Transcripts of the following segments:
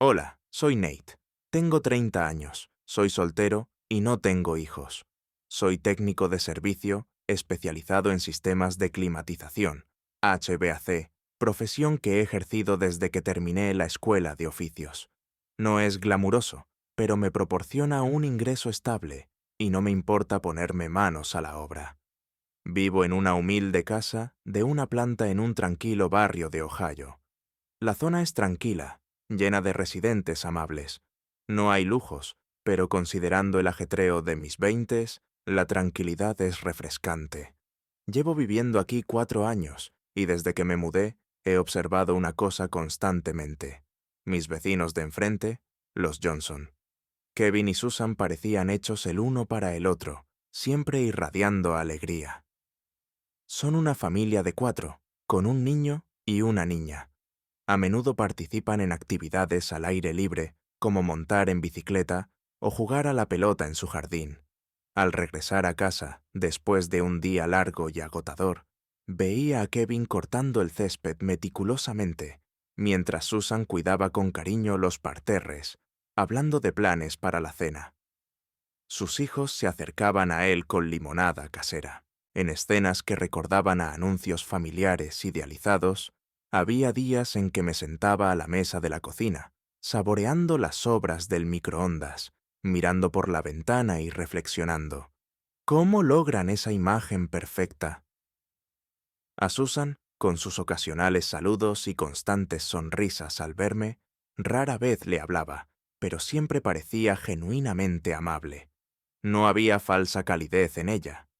Hola, soy Nate. Tengo 30 años, soy soltero y no tengo hijos. Soy técnico de servicio especializado en sistemas de climatización, HVAC, profesión que he ejercido desde que terminé la escuela de oficios. No es glamuroso, pero me proporciona un ingreso estable y no me importa ponerme manos a la obra. Vivo en una humilde casa de una planta en un tranquilo barrio de Ohio. La zona es tranquila, llena de residentes amables. No hay lujos, pero considerando el ajetreo de mis veintes, la tranquilidad es refrescante. Llevo viviendo aquí 4 años, y desde que me mudé, he observado una cosa constantemente. Mis vecinos de enfrente, los Johnson. Kevin y Susan parecían hechos el uno para el otro, siempre irradiando alegría. Son una familia de 4, con un niño y una niña. A menudo participan en actividades al aire libre, como montar en bicicleta o jugar a la pelota en su jardín. Al regresar a casa, después de un día largo y agotador, veía a Kevin cortando el césped meticulosamente, mientras Susan cuidaba con cariño los parterres, hablando de planes para la cena. Sus hijos se acercaban a él con limonada casera. En escenas que recordaban a anuncios familiares idealizados, había días en que me sentaba a la mesa de la cocina, saboreando las sobras del microondas, mirando por la ventana y reflexionando. ¿Cómo logran esa imagen perfecta? A Susan, con sus ocasionales saludos y constantes sonrisas al verme, rara vez le hablaba, pero siempre parecía genuinamente amable. No había falsa calidez en ella.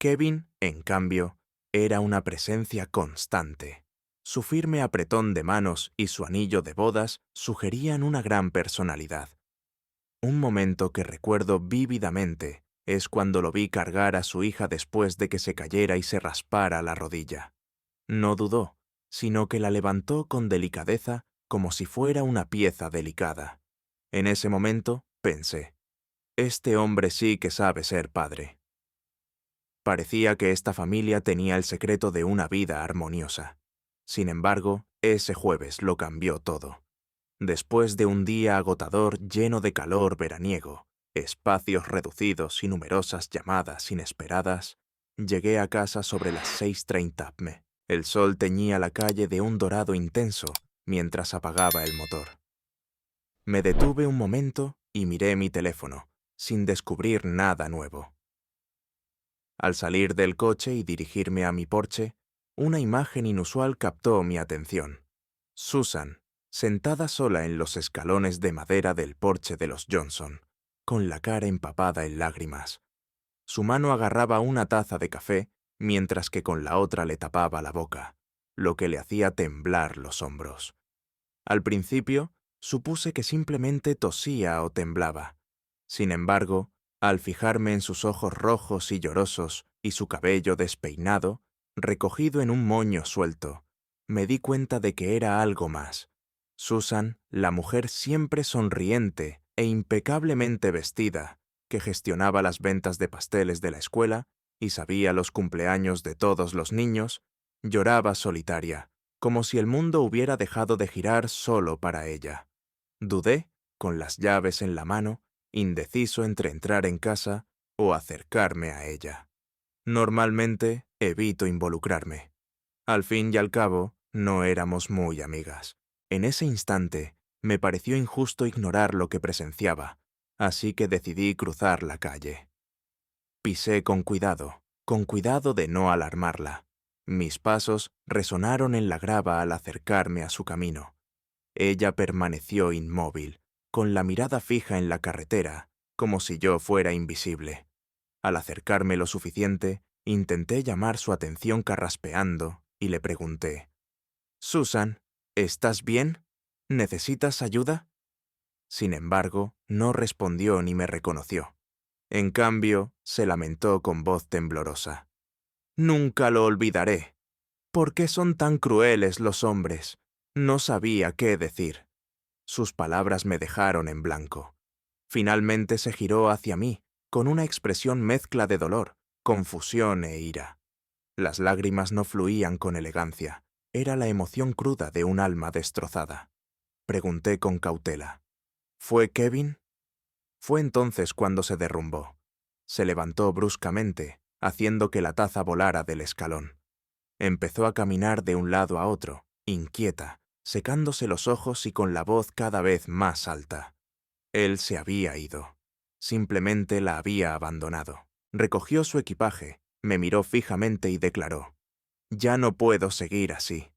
Kevin, en cambio, era una presencia constante. Su firme apretón de manos y su anillo de bodas sugerían una gran personalidad. Un momento que recuerdo vívidamente es cuando lo vi cargar a su hija después de que se cayera y se raspara la rodilla. No dudó, sino que la levantó con delicadeza como si fuera una pieza delicada. En ese momento pensé, este hombre sí que sabe ser padre. Parecía que esta familia tenía el secreto de una vida armoniosa. Sin embargo, ese jueves lo cambió todo. Después de un día agotador lleno de calor veraniego, espacios reducidos y numerosas llamadas inesperadas, llegué a casa sobre las 6:30 p.m. El sol teñía la calle de un dorado intenso mientras apagaba el motor. Me detuve un momento y miré mi teléfono, sin descubrir nada nuevo. Al salir del coche y dirigirme a mi porche, una imagen inusual captó mi atención. Susan, sentada sola en los escalones de madera del porche de los Johnson, con la cara empapada en lágrimas. Su mano agarraba una taza de café, mientras que con la otra le tapaba la boca, lo que le hacía temblar los hombros. Al principio, supuse que simplemente tosía o temblaba. Sin embargo, al fijarme en sus ojos rojos y llorosos y su cabello despeinado, recogido en un moño suelto, me di cuenta de que era algo más. Susan, la mujer siempre sonriente e impecablemente vestida, que gestionaba las ventas de pasteles de la escuela y sabía los cumpleaños de todos los niños, lloraba solitaria, como si el mundo hubiera dejado de girar solo para ella. Dudé, con las llaves en la mano, indeciso entre entrar en casa o acercarme a ella. Normalmente evito involucrarme. Al fin y al cabo, no éramos muy amigas. En ese instante, me pareció injusto ignorar lo que presenciaba, así que decidí cruzar la calle. Pisé con cuidado de no alarmarla. Mis pasos resonaron en la grava al acercarme a su camino. Ella permaneció inmóvil, con la mirada fija en la carretera, como si yo fuera invisible. Al acercarme lo suficiente, intenté llamar su atención carraspeando y le pregunté, «Susan, ¿estás bien? ¿Necesitas ayuda?» Sin embargo, no respondió ni me reconoció. En cambio, se lamentó con voz temblorosa. «Nunca lo olvidaré. ¿Por qué son tan crueles los hombres?» No sabía qué decir. Sus palabras me dejaron en blanco. Finalmente se giró hacia mí, con una expresión mezcla de dolor, confusión e ira. Las lágrimas no fluían con elegancia, era la emoción cruda de un alma destrozada. Pregunté con cautela. ¿Fue Kevin? Fue entonces cuando se derrumbó. Se levantó bruscamente, haciendo que la taza volara del escalón. Empezó a caminar de un lado a otro, inquieta, secándose los ojos y con la voz cada vez más alta. Él se había ido. Simplemente la había abandonado. Recogió su equipaje, me miró fijamente y declaró: «Ya no puedo seguir así».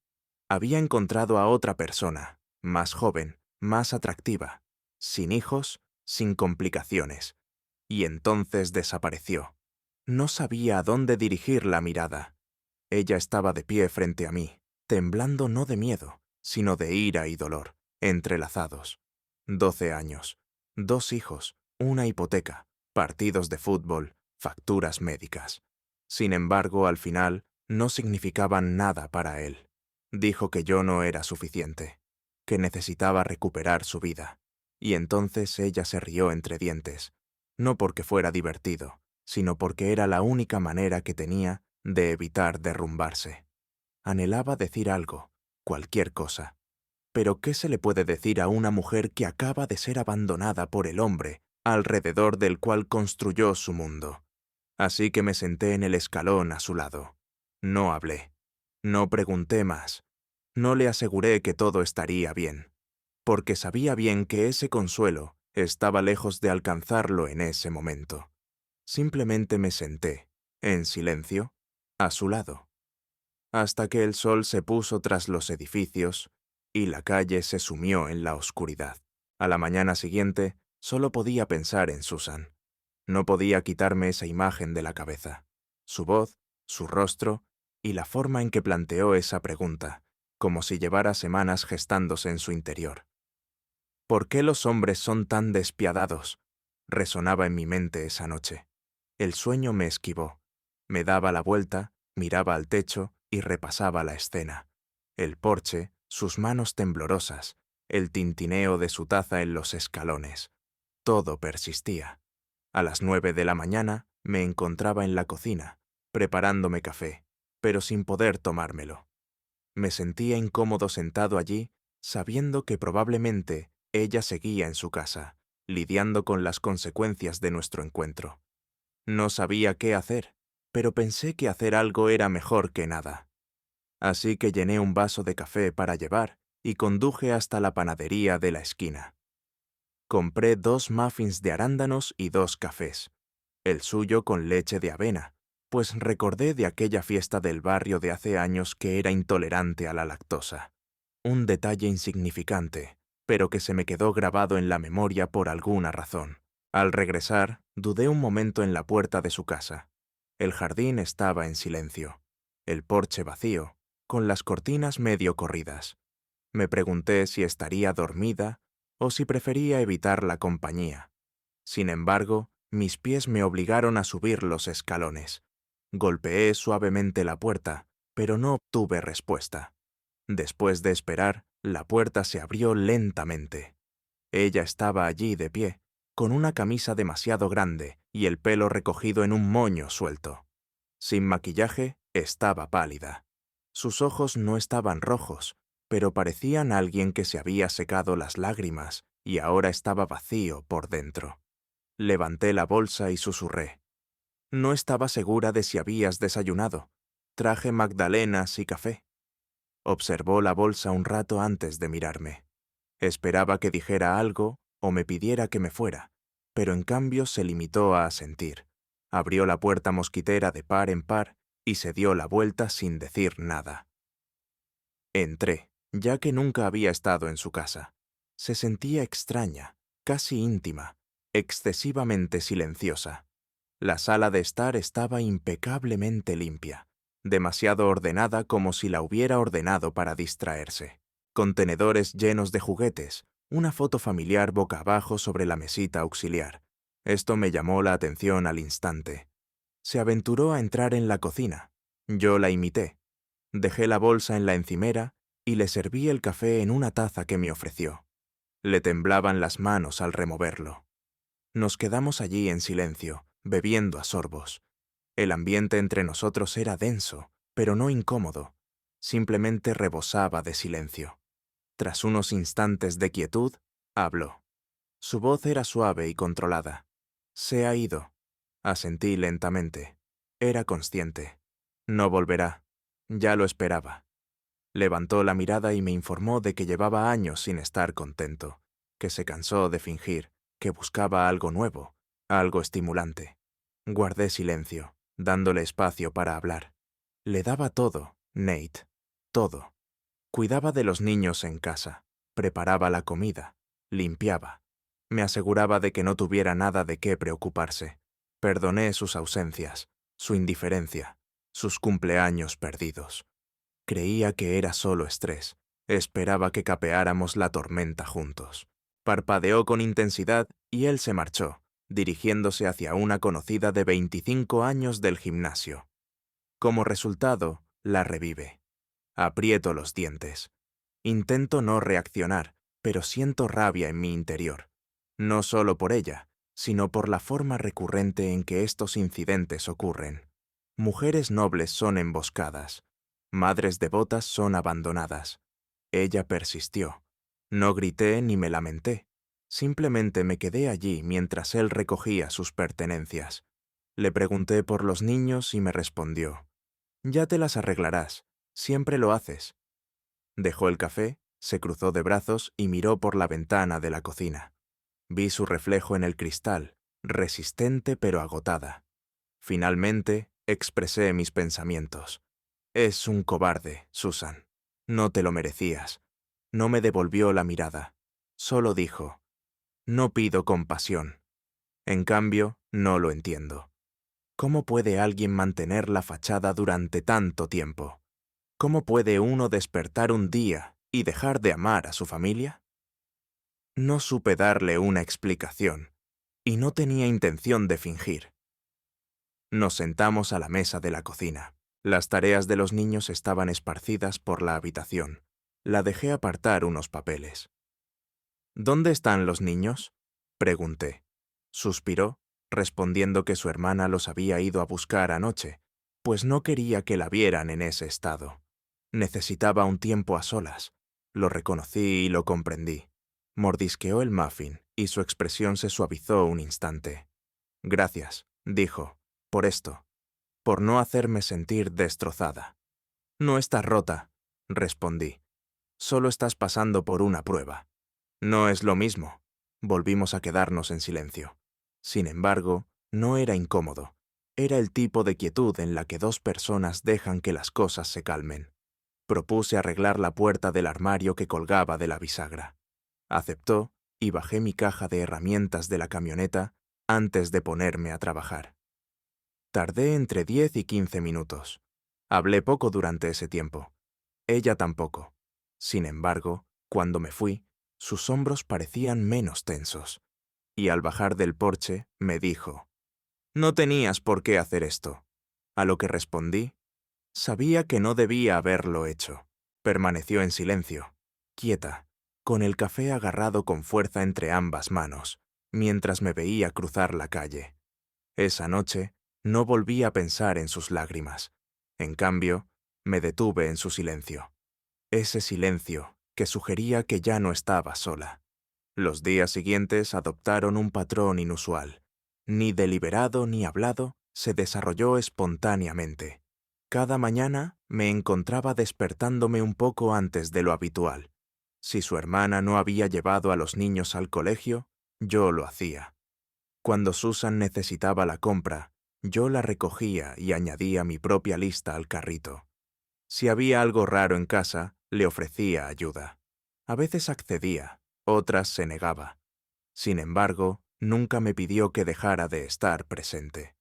Había encontrado a otra persona, más joven, más atractiva, sin hijos, sin complicaciones. Y entonces desapareció. No sabía a dónde dirigir la mirada. Ella estaba de pie frente a mí, temblando no de miedo, sino de ira y dolor, entrelazados. 12 años, 2 hijos, una hipoteca, partidos de fútbol, facturas médicas. Sin embargo, al final, no significaban nada para él. Dijo que yo no era suficiente, que necesitaba recuperar su vida. Y entonces ella se rió entre dientes, no porque fuera divertido, sino porque era la única manera que tenía de evitar derrumbarse. Anhelaba decir algo, cualquier cosa. Pero ¿qué se le puede decir a una mujer que acaba de ser abandonada por el hombre alrededor del cual construyó su mundo? Así que me senté en el escalón a su lado. No hablé. No pregunté más. No le aseguré que todo estaría bien, porque sabía bien que ese consuelo estaba lejos de alcanzarlo en ese momento. Simplemente me senté, en silencio, a su lado, hasta que el sol se puso tras los edificios y la calle se sumió en la oscuridad. A la mañana siguiente, solo podía pensar en Susan. No podía quitarme esa imagen de la cabeza. Su voz, su rostro y la forma en que planteó esa pregunta, como si llevara semanas gestándose en su interior. ¿Por qué los hombres son tan despiadados?, resonaba en mi mente esa noche. El sueño me esquivó. Me daba la vuelta, miraba al techo y repasaba la escena. El porche, sus manos temblorosas, el tintineo de su taza en los escalones. Todo persistía. A las 9 de la mañana me encontraba en la cocina, preparándome café, pero sin poder tomármelo. Me sentía incómodo sentado allí, sabiendo que probablemente ella seguía en su casa, lidiando con las consecuencias de nuestro encuentro. No sabía qué hacer, pero pensé que hacer algo era mejor que nada. Así que llené un vaso de café para llevar y conduje hasta la panadería de la esquina. Compré 2 muffins de arándanos y 2 cafés, el suyo con leche de avena, pues recordé de aquella fiesta del barrio de hace años que era intolerante a la lactosa. Un detalle insignificante, pero que se me quedó grabado en la memoria por alguna razón. Al regresar, dudé un momento en la puerta de su casa. El jardín estaba en silencio, el porche vacío, con las cortinas medio corridas. Me pregunté si estaría dormida o si prefería evitar la compañía. Sin embargo, mis pies me obligaron a subir los escalones. Golpeé suavemente la puerta, pero no obtuve respuesta. Después de esperar, la puerta se abrió lentamente. Ella estaba allí de pie, con una camisa demasiado grande y el pelo recogido en un moño suelto. Sin maquillaje, estaba pálida. Sus ojos no estaban rojos, pero parecían alguien que se había secado las lágrimas y ahora estaba vacío por dentro. Levanté la bolsa y susurré: «No estaba segura de si habías desayunado. Traje magdalenas y café». Observó la bolsa un rato antes de mirarme. Esperaba que dijera algo o me pidiera que me fuera, pero en cambio se limitó a asentir. Abrió la puerta mosquitera de par en par y se dio la vuelta sin decir nada. Entré, ya que nunca había estado en su casa. Se sentía extraña, casi íntima, excesivamente silenciosa. La sala de estar estaba impecablemente limpia, demasiado ordenada como si la hubiera ordenado para distraerse. Contenedores llenos de juguetes, una foto familiar boca abajo sobre la mesita auxiliar. Esto me llamó la atención al instante. Se aventuró a entrar en la cocina. Yo la imité. Dejé la bolsa en la encimera y le serví el café en una taza que me ofreció. Le temblaban las manos al removerlo. Nos quedamos allí en silencio, bebiendo a sorbos. El ambiente entre nosotros era denso, pero no incómodo. Simplemente rebosaba de silencio. Tras unos instantes de quietud, habló. Su voz era suave y controlada. Se ha ido. Asentí lentamente. Era consciente. No volverá. Ya lo esperaba. Levantó la mirada y me informó de que llevaba años sin estar contento, que se cansó de fingir, que buscaba algo nuevo, algo estimulante. Guardé silencio, dándole espacio para hablar. Le daba todo, Nate, todo. Cuidaba de los niños en casa, preparaba la comida, limpiaba. Me aseguraba de que no tuviera nada de qué preocuparse. Perdoné sus ausencias, su indiferencia, sus cumpleaños perdidos. Creía que era solo estrés. Esperaba que capeáramos la tormenta juntos. Parpadeó con intensidad y él se marchó, dirigiéndose hacia una conocida de 25 años del gimnasio. Como resultado, la revive. Aprieto los dientes. Intento no reaccionar, pero siento rabia en mi interior. No solo por ella, sino por la forma recurrente en que estos incidentes ocurren. Mujeres nobles son emboscadas. Madres devotas son abandonadas. Ella persistió. No grité ni me lamenté. Simplemente me quedé allí mientras él recogía sus pertenencias. Le pregunté por los niños y me respondió: «Ya te las arreglarás. Siempre lo haces». Dejó el café, se cruzó de brazos y miró por la ventana de la cocina. Vi su reflejo en el cristal, resistente pero agotada. Finalmente, expresé mis pensamientos. «Es un cobarde, Susan. No te lo merecías». No me devolvió la mirada. Solo dijo: «No pido compasión». En cambio, no lo entiendo. ¿Cómo puede alguien mantener la fachada durante tanto tiempo? ¿Cómo puede uno despertar un día y dejar de amar a su familia? No supe darle una explicación, y no tenía intención de fingir. Nos sentamos a la mesa de la cocina. Las tareas de los niños estaban esparcidas por la habitación. La dejé apartar unos papeles. «¿Dónde están los niños?», pregunté. Suspiró, respondiendo que su hermana los había ido a buscar anoche, pues no quería que la vieran en ese estado. Necesitaba un tiempo a solas. Lo reconocí y lo comprendí. Mordisqueó el muffin y su expresión se suavizó un instante. «Gracias», dijo, «por esto, por no hacerme sentir destrozada». «No estás rota», respondí. «Solo estás pasando por una prueba». «No es lo mismo». Volvimos a quedarnos en silencio. Sin embargo, no era incómodo. Era el tipo de quietud en la que dos personas dejan que las cosas se calmen. Propuse arreglar la puerta del armario que colgaba de la bisagra. Aceptó y bajé mi caja de herramientas de la camioneta antes de ponerme a trabajar. Tardé entre 10 y 15 minutos. Hablé poco durante ese tiempo. Ella tampoco. Sin embargo, cuando me fui, sus hombros parecían menos tensos. Y al bajar del porche, me dijo: «No tenías por qué hacer esto». A lo que respondí: «Sabía que no debía haberlo hecho». Permaneció en silencio, quieta, con el café agarrado con fuerza entre ambas manos, mientras me veía cruzar la calle. Esa noche no volví a pensar en sus lágrimas. En cambio, me detuve en su silencio. Ese silencio que sugería que ya no estaba sola. Los días siguientes adoptaron un patrón inusual. Ni deliberado ni hablado, se desarrolló espontáneamente. Cada mañana me encontraba despertándome un poco antes de lo habitual. Si su hermana no había llevado a los niños al colegio, yo lo hacía. Cuando Susan necesitaba la compra, yo la recogía y añadía mi propia lista al carrito. Si había algo raro en casa, le ofrecía ayuda. A veces accedía, otras se negaba. Sin embargo, nunca me pidió que dejara de estar presente.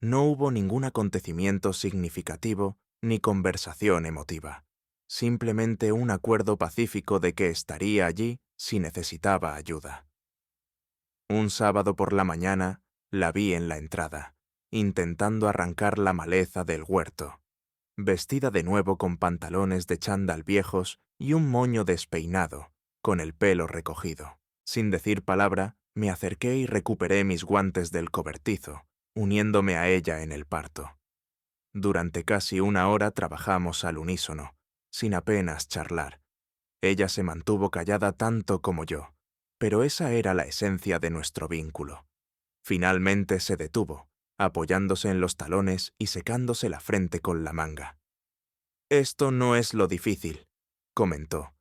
No hubo ningún acontecimiento significativo ni conversación emotiva. Simplemente un acuerdo pacífico de que estaría allí si necesitaba ayuda. Un sábado por la mañana, la vi en la entrada, intentando arrancar la maleza del huerto. Vestida de nuevo con pantalones de chándal viejos y un moño despeinado, con el pelo recogido. Sin decir palabra, me acerqué y recuperé mis guantes del cobertizo, uniéndome a ella en el parto. Durante casi una hora trabajamos al unísono, sin apenas charlar. Ella se mantuvo callada tanto como yo, pero esa era la esencia de nuestro vínculo. Finalmente se detuvo, apoyándose en los talones y secándose la frente con la manga. «Esto no es lo difícil», comentó.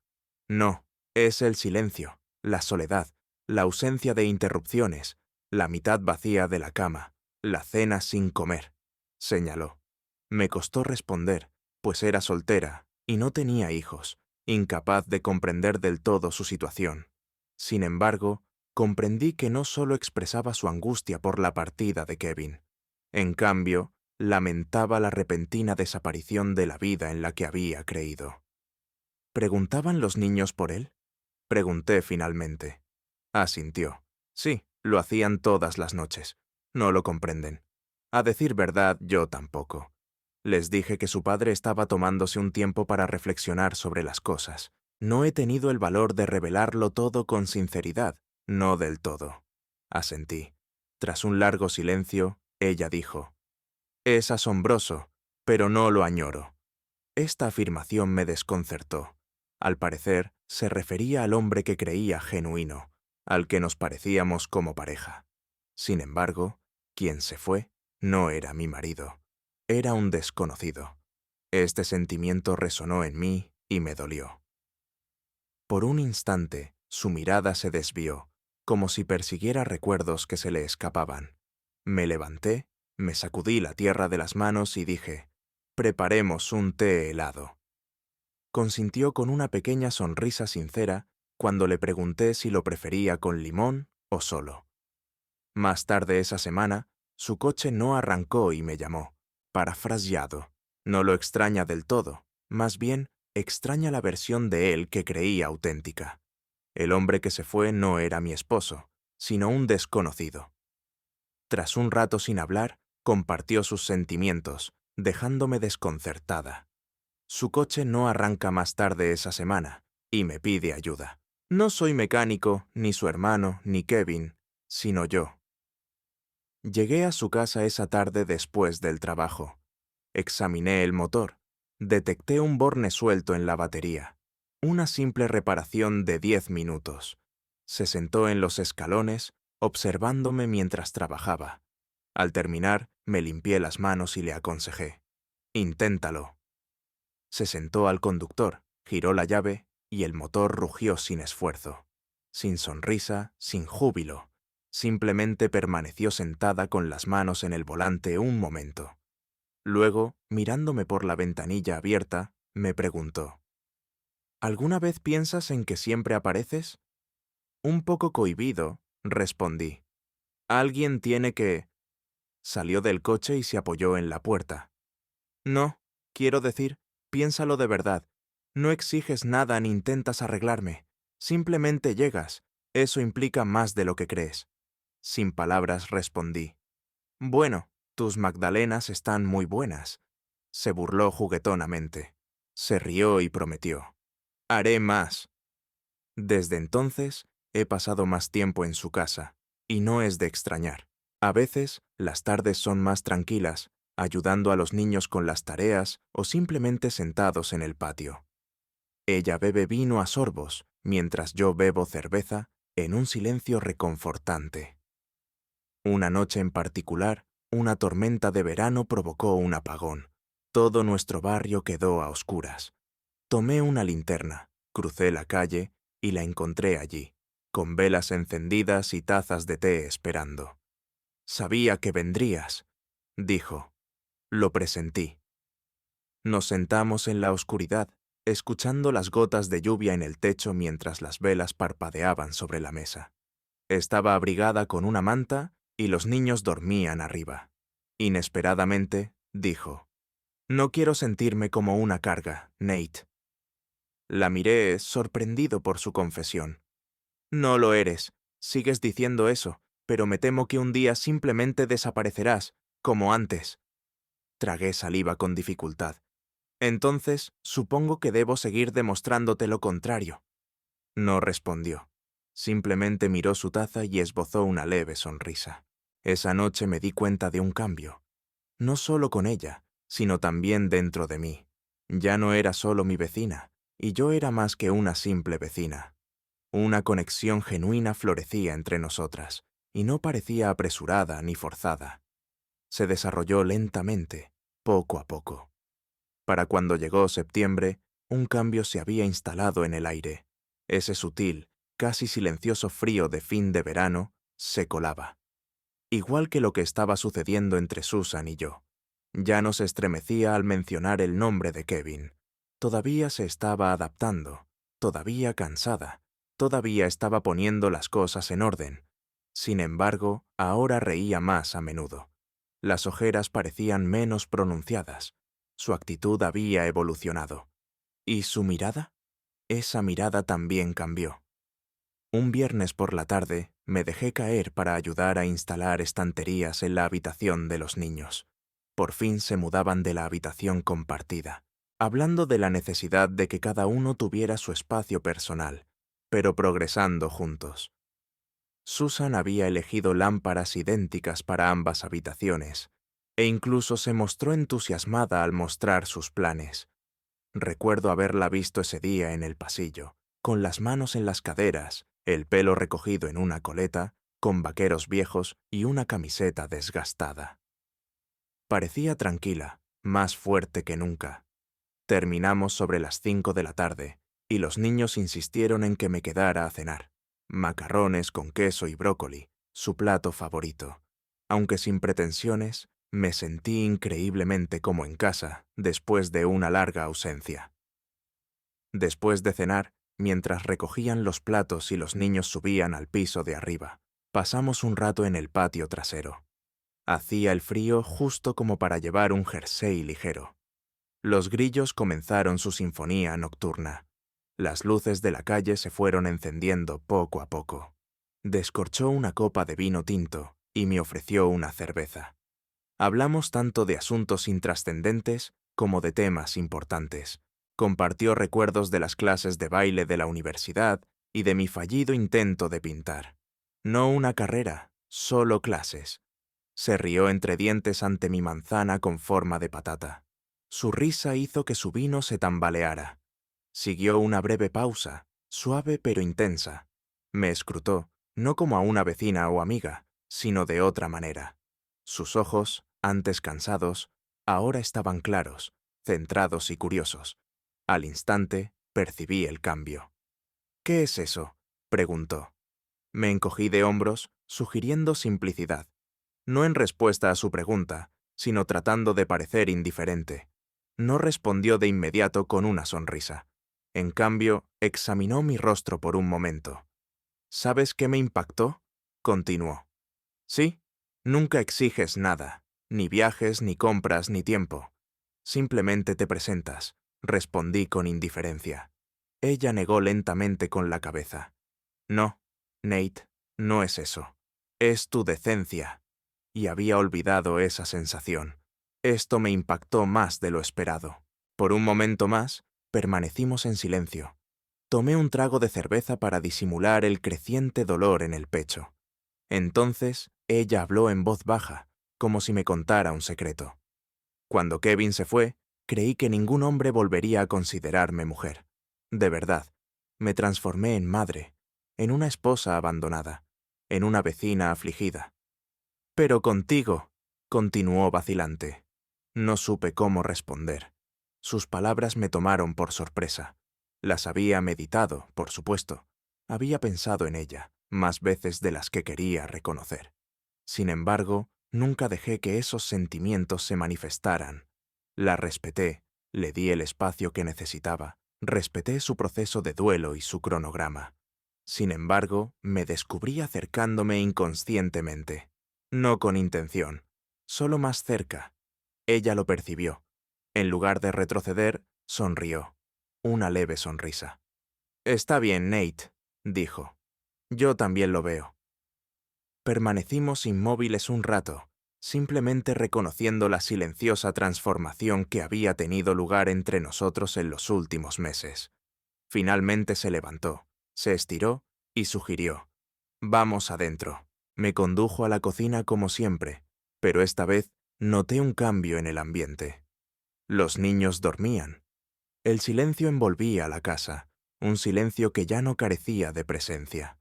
«No, es el silencio, la soledad, la ausencia de interrupciones, la mitad vacía de la cama, la cena sin comer», señaló. Me costó responder, pues era soltera y no tenía hijos, incapaz de comprender del todo su situación. Sin embargo, comprendí que no solo expresaba su angustia por la partida de Kevin. En cambio, lamentaba la repentina desaparición de la vida en la que había creído. ¿Preguntaban los niños por él? Pregunté finalmente. Asintió. Sí, lo hacían todas las noches. No lo comprenden. A decir verdad, yo tampoco. Les dije que su padre estaba tomándose un tiempo para reflexionar sobre las cosas. No he tenido el valor de revelarlo todo con sinceridad, no del todo. Asentí. Tras un largo silencio, ella dijo: «Es asombroso, pero no lo añoro». Esta afirmación me desconcertó. Al parecer, se refería al hombre que creía genuino, al que nos parecíamos como pareja. Sin embargo, quien se fue no era mi marido, era un desconocido. Este sentimiento resonó en mí y me dolió. Por un instante, su mirada se desvió, como si persiguiera recuerdos que se le escapaban. Me levanté, me sacudí la tierra de las manos y dije: «Preparemos un té helado». Consintió con una pequeña sonrisa sincera cuando le pregunté si lo prefería con limón o solo. Más tarde esa semana, su coche no arrancó y me llamó. Parafraseado. No lo extraña del todo, más bien extraña la versión de él que creía auténtica. El hombre que se fue no era mi esposo, sino un desconocido. Tras un rato sin hablar, compartió sus sentimientos, dejándome desconcertada. Su coche no arranca más tarde esa semana, y me pide ayuda. No soy mecánico, ni su hermano, ni Kevin, sino yo. Llegué a su casa esa tarde después del trabajo. Examiné el motor. Detecté un borne suelto en la batería. Una simple reparación de 10 minutos. Se sentó en los escalones, observándome mientras trabajaba. Al terminar, me limpié las manos y le aconsejé: «Inténtalo». Se sentó al conductor, giró la llave y el motor rugió sin esfuerzo. Sin sonrisa, sin júbilo. Simplemente permaneció sentada con las manos en el volante un momento. Luego, mirándome por la ventanilla abierta, me preguntó: «¿Alguna vez piensas en que siempre apareces?». Un poco cohibido, respondí: «Alguien tiene que...». Salió del coche y se apoyó en la puerta. «No, quiero decir, piénsalo de verdad. No exiges nada ni intentas arreglarme. Simplemente llegas. Eso implica más de lo que crees». Sin palabras respondí: «Bueno, tus magdalenas están muy buenas». Se burló juguetonamente. Se rió y prometió: «Haré más». Desde entonces, he pasado más tiempo en su casa, y no es de extrañar. A veces, las tardes son más tranquilas, ayudando a los niños con las tareas o simplemente sentados en el patio. Ella bebe vino a sorbos, mientras yo bebo cerveza, en un silencio reconfortante. Una noche en particular, una tormenta de verano provocó un apagón. Todo nuestro barrio quedó a oscuras. Tomé una linterna, crucé la calle y la encontré allí, con velas encendidas y tazas de té esperando. «Sabía que vendrías», dijo. Lo presentí. Nos sentamos en la oscuridad, escuchando las gotas de lluvia en el techo mientras las velas parpadeaban sobre la mesa. Estaba abrigada con una manta y los niños dormían arriba. Inesperadamente, dijo: «No quiero sentirme como una carga, Nate». La miré, sorprendido por su confesión. «No lo eres. Sigues diciendo eso, pero me temo que un día simplemente desaparecerás, como antes». Tragué saliva con dificultad. «Entonces, supongo que debo seguir demostrándote lo contrario». No respondió. Simplemente miró su taza y esbozó una leve sonrisa. Esa noche me di cuenta de un cambio. No solo con ella, sino también dentro de mí. Ya no era solo mi vecina, y yo era más que una simple vecina. Una conexión genuina florecía entre nosotras, y no parecía apresurada ni forzada. Se desarrolló lentamente, poco a poco. Para cuando llegó septiembre, un cambio se había instalado en el aire. Ese sutil, casi silencioso frío de fin de verano se colaba. Igual que lo que estaba sucediendo entre Susan y yo. Ya no se estremecía al mencionar el nombre de Kevin. Todavía se estaba adaptando, todavía cansada, todavía estaba poniendo las cosas en orden. Sin embargo, ahora reía más a menudo. Las ojeras parecían menos pronunciadas. Su actitud había evolucionado. ¿Y su mirada? Esa mirada también cambió. Un viernes por la tarde me dejé caer para ayudar a instalar estanterías en la habitación de los niños. Por fin se mudaban de la habitación compartida, hablando de la necesidad de que cada uno tuviera su espacio personal, pero progresando juntos. Susan había elegido lámparas idénticas para ambas habitaciones, e incluso se mostró entusiasmada al mostrar sus planes. Recuerdo haberla visto ese día en el pasillo, con las manos en las caderas, el pelo recogido en una coleta, con vaqueros viejos y una camiseta desgastada. Parecía tranquila, más fuerte que nunca. Terminamos sobre las 5 de la tarde, y los niños insistieron en que me quedara a cenar. Macarrones con queso y brócoli, su plato favorito. Aunque sin pretensiones, me sentí increíblemente como en casa después de una larga ausencia. Después de cenar, mientras recogían los platos y los niños subían al piso de arriba, pasamos un rato en el patio trasero. Hacía el frío justo como para llevar un jersey ligero. Los grillos comenzaron su sinfonía nocturna. Las luces de la calle se fueron encendiendo poco a poco. Descorchó una copa de vino tinto y me ofreció una cerveza. Hablamos tanto de asuntos intrascendentes como de temas importantes. Compartió recuerdos de las clases de baile de la universidad y de mi fallido intento de pintar. No una carrera, solo clases. Se rió entre dientes ante mi manzana con forma de patata. Su risa hizo que su vino se tambaleara. Siguió una breve pausa, suave pero intensa. Me escrutó, no como a una vecina o amiga, sino de otra manera. Sus ojos, antes cansados, ahora estaban claros, centrados y curiosos. Al instante, percibí el cambio. «¿Qué es eso?», preguntó. Me encogí de hombros, sugiriendo simplicidad. No en respuesta a su pregunta, sino tratando de parecer indiferente. No respondió de inmediato con una sonrisa. En cambio, examinó mi rostro por un momento. «¿Sabes qué me impactó?», continuó. «Sí, nunca exiges nada, ni viajes, ni compras, ni tiempo. Simplemente te presentas», respondí con indiferencia. Ella negó lentamente con la cabeza. «No, Nate, no es eso. Es tu decencia». Y había olvidado esa sensación. Esto me impactó más de lo esperado. Por un momento más, permanecimos en silencio. Tomé un trago de cerveza para disimular el creciente dolor en el pecho. Entonces, ella habló en voz baja, como si me contara un secreto. Cuando Kevin se fue, creí que ningún hombre volvería a considerarme mujer. De verdad, me transformé en madre, en una esposa abandonada, en una vecina afligida. «Pero contigo», continuó vacilante. No supe cómo responder. Sus palabras me tomaron por sorpresa. Las había meditado, por supuesto. Había pensado en ella, más veces de las que quería reconocer. Sin embargo, nunca dejé que esos sentimientos se manifestaran. La respeté, le di el espacio que necesitaba, respeté su proceso de duelo y su cronograma. Sin embargo, me descubrí acercándome inconscientemente. No con intención, solo más cerca. Ella lo percibió. En lugar de retroceder, sonrió. Una leve sonrisa. «Está bien, Nate», dijo. «Yo también lo veo». Permanecimos inmóviles un rato, simplemente reconociendo la silenciosa transformación que había tenido lugar entre nosotros en los últimos meses. Finalmente se levantó, se estiró y sugirió: «Vamos adentro». Me condujo a la cocina como siempre, pero esta vez noté un cambio en el ambiente. Los niños dormían. El silencio envolvía la casa, un silencio que ya no carecía de presencia.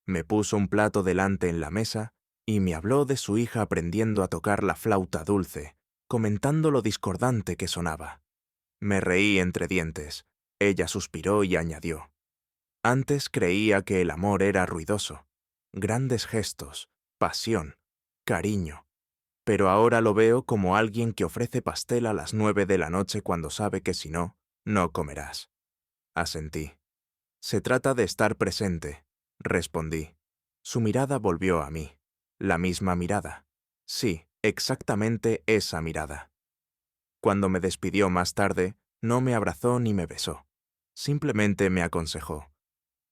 Me puso un plato delante en la mesa y me habló de su hija aprendiendo a tocar la flauta dulce, comentando lo discordante que sonaba. Me reí entre dientes. Ella suspiró y añadió: antes creía que el amor era ruidoso, grandes gestos, pasión, cariño, pero ahora lo veo como alguien que ofrece pastel a las 9 de la noche cuando sabe que si no, no comerás. Asentí. Se trata de estar presente, respondí. Su mirada volvió a mí. La misma mirada. Sí, exactamente esa mirada. Cuando me despidió más tarde, no me abrazó ni me besó. Simplemente me aconsejó: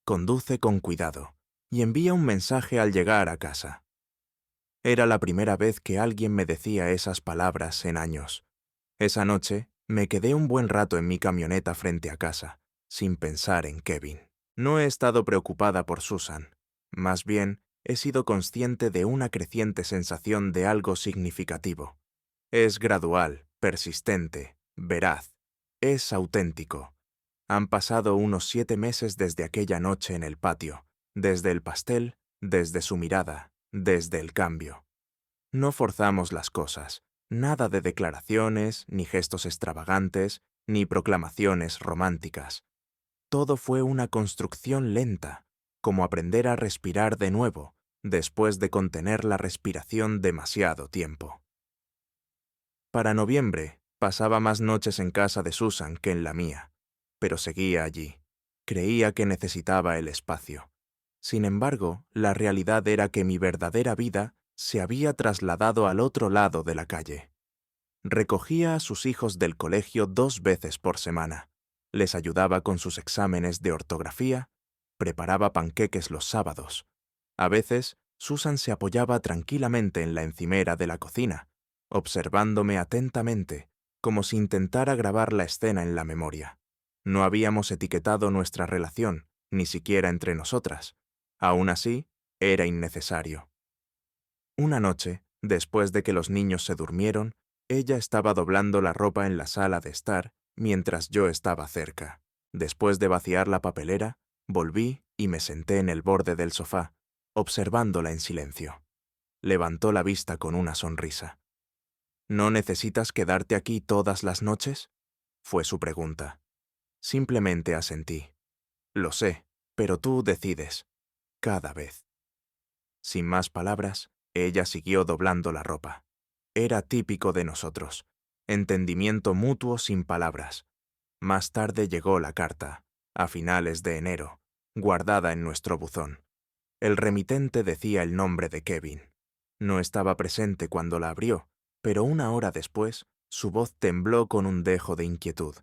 conduce con cuidado y envía un mensaje al llegar a casa. Era la primera vez que alguien me decía esas palabras en años. Esa noche me quedé un buen rato en mi camioneta frente a casa, sin pensar en Kevin. No he estado preocupada por Susan. Más bien, he sido consciente de una creciente sensación de algo significativo. Es gradual, persistente, veraz. Es auténtico. Han pasado unos 7 meses desde aquella noche en el patio, desde el pastel, desde su mirada, desde el cambio. No forzamos las cosas, nada de declaraciones, ni gestos extravagantes, ni proclamaciones románticas. Todo fue una construcción lenta, como aprender a respirar de nuevo, después de contener la respiración demasiado tiempo. Para noviembre, pasaba más noches en casa de Susan que en la mía, pero seguía allí. Creía que necesitaba el espacio. Sin embargo, la realidad era que mi verdadera vida se había trasladado al otro lado de la calle. Recogía a sus hijos del colegio 2 veces por semana, les ayudaba con sus exámenes de ortografía, preparaba panqueques los sábados. A veces, Susan se apoyaba tranquilamente en la encimera de la cocina, observándome atentamente, como si intentara grabar la escena en la memoria. No habíamos etiquetado nuestra relación, ni siquiera entre nosotras. Aún así, era innecesario. Una noche, después de que los niños se durmieron, ella estaba doblando la ropa en la sala de estar mientras yo estaba cerca. Después de vaciar la papelera, volví y me senté en el borde del sofá, observándola en silencio. Levantó la vista con una sonrisa. ¿No necesitas quedarte aquí todas las noches?, fue su pregunta. Simplemente asentí. Lo sé, pero tú decides. Cada vez. Sin más palabras, ella siguió doblando la ropa. Era típico de nosotros. Entendimiento mutuo sin palabras. Más tarde llegó la carta, a finales de enero, guardada en nuestro buzón. El remitente decía el nombre de Kevin. No estaba presente cuando la abrió, pero 1 hora después, su voz tembló con un dejo de inquietud.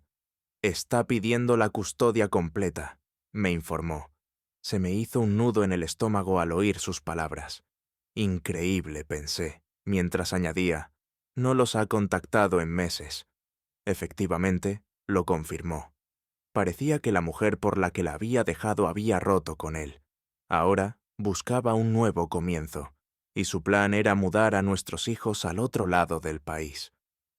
Está pidiendo la custodia completa, me informó. Se me hizo un nudo en el estómago al oír sus palabras. Increíble, pensé, mientras añadía: no los ha contactado en meses. Efectivamente, lo confirmó. Parecía que la mujer por la que la había dejado había roto con él. Ahora buscaba un nuevo comienzo, y su plan era mudar a nuestros hijos al otro lado del país.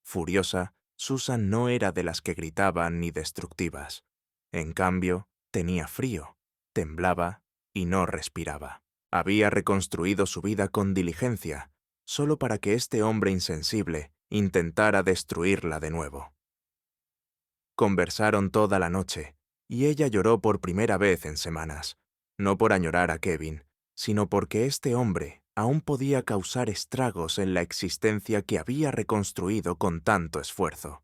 Furiosa, Susan no era de las que gritaban ni destructivas. En cambio, tenía frío, temblaba y no respiraba. Había reconstruido su vida con diligencia, solo para que este hombre insensible intentara destruirla de nuevo. Conversaron toda la noche, y ella lloró por primera vez en semanas, no por añorar a Kevin, sino porque este hombre aún podía causar estragos en la existencia que había reconstruido con tanto esfuerzo.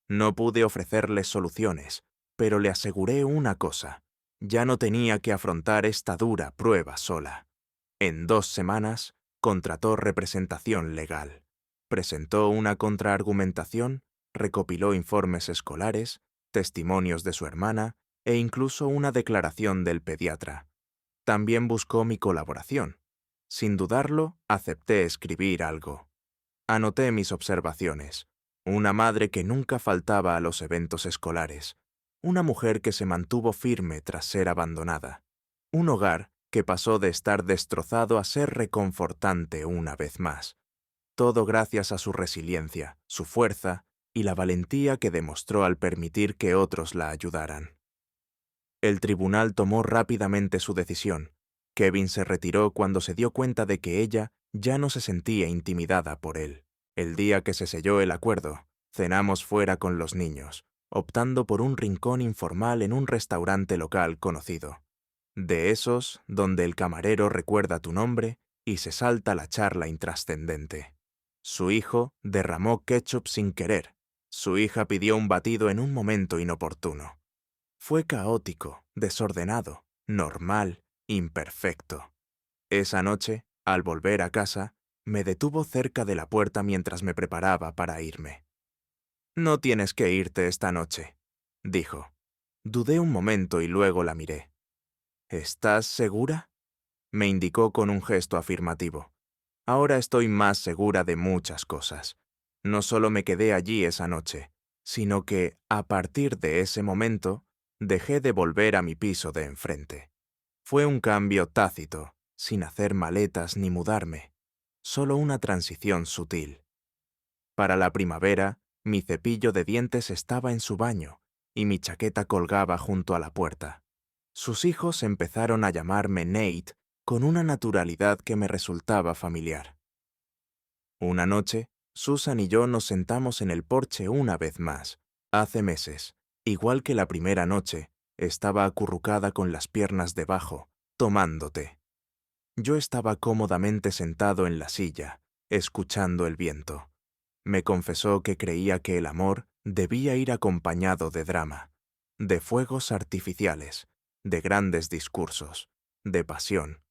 No pude ofrecerle soluciones, pero le aseguré una cosa: ya no tenía que afrontar esta dura prueba sola. En 2 semanas, contrató representación legal. Presentó una contraargumentación, recopiló informes escolares, testimonios de su hermana e incluso una declaración del pediatra. También buscó mi colaboración. Sin dudarlo, acepté escribir algo. Anoté mis observaciones. Una madre que nunca faltaba a los eventos escolares. Una mujer que se mantuvo firme tras ser abandonada. Un hogar que pasó de estar destrozado a ser reconfortante una vez más. Todo gracias a su resiliencia, su fuerza y la valentía que demostró al permitir que otros la ayudaran. El tribunal tomó rápidamente su decisión. Kevin se retiró cuando se dio cuenta de que ella ya no se sentía intimidada por él. El día que se selló el acuerdo, cenamos fuera con los niños, optando por un rincón informal en un restaurante local conocido. De esos donde el camarero recuerda tu nombre y se salta la charla intrascendente. Su hijo derramó ketchup sin querer. Su hija pidió un batido en un momento inoportuno. Fue caótico, desordenado, normal, imperfecto. Esa noche, al volver a casa, me detuvo cerca de la puerta mientras me preparaba para irme. «No tienes que irte esta noche», dijo. Dudé un momento y luego la miré. «¿Estás segura?», me indicó con un gesto afirmativo. Ahora estoy más segura de muchas cosas. No solo me quedé allí esa noche, sino que, a partir de ese momento, dejé de volver a mi piso de enfrente. Fue un cambio tácito, sin hacer maletas ni mudarme, solo una transición sutil. Para la primavera, mi cepillo de dientes estaba en su baño y mi chaqueta colgaba junto a la puerta. Sus hijos empezaron a llamarme Nate con una naturalidad que me resultaba familiar. Una noche, Susan y yo nos sentamos en el porche una vez más. Hace meses, igual que la primera noche, estaba acurrucada con las piernas debajo, tomando té. Yo estaba cómodamente sentado en la silla, escuchando el viento. Me confesó que creía que el amor debía ir acompañado de drama, de fuegos artificiales, de grandes discursos, de pasión.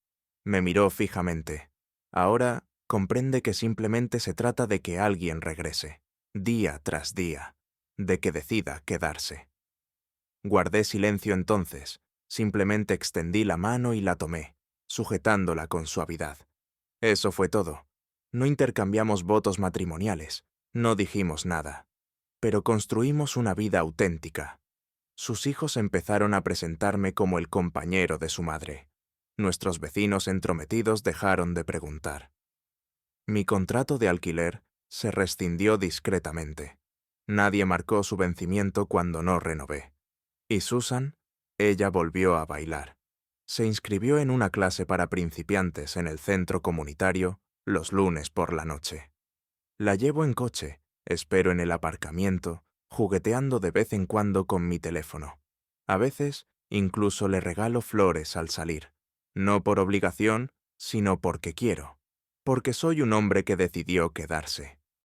Me miró fijamente. Ahora comprende que simplemente se trata de que alguien regrese, día tras día, de que decida quedarse. Guardé silencio entonces, simplemente extendí la mano y la tomé, sujetándola con suavidad. Eso fue todo. No intercambiamos votos matrimoniales, no dijimos nada, pero construimos una vida auténtica. Sus hijos empezaron a presentarme como el compañero de su madre. Nuestros vecinos entrometidos dejaron de preguntar. Mi contrato de alquiler se rescindió discretamente. Nadie marcó su vencimiento cuando no renové. ¿Y Susan? Ella volvió a bailar. Se inscribió en una clase para principiantes en el centro comunitario los lunes por la noche. La llevo en coche, espero en el aparcamiento, jugueteando de vez en cuando con mi teléfono. A veces, incluso le regalo flores al salir. No por obligación, sino porque quiero. Porque soy un hombre que decidió quedarse.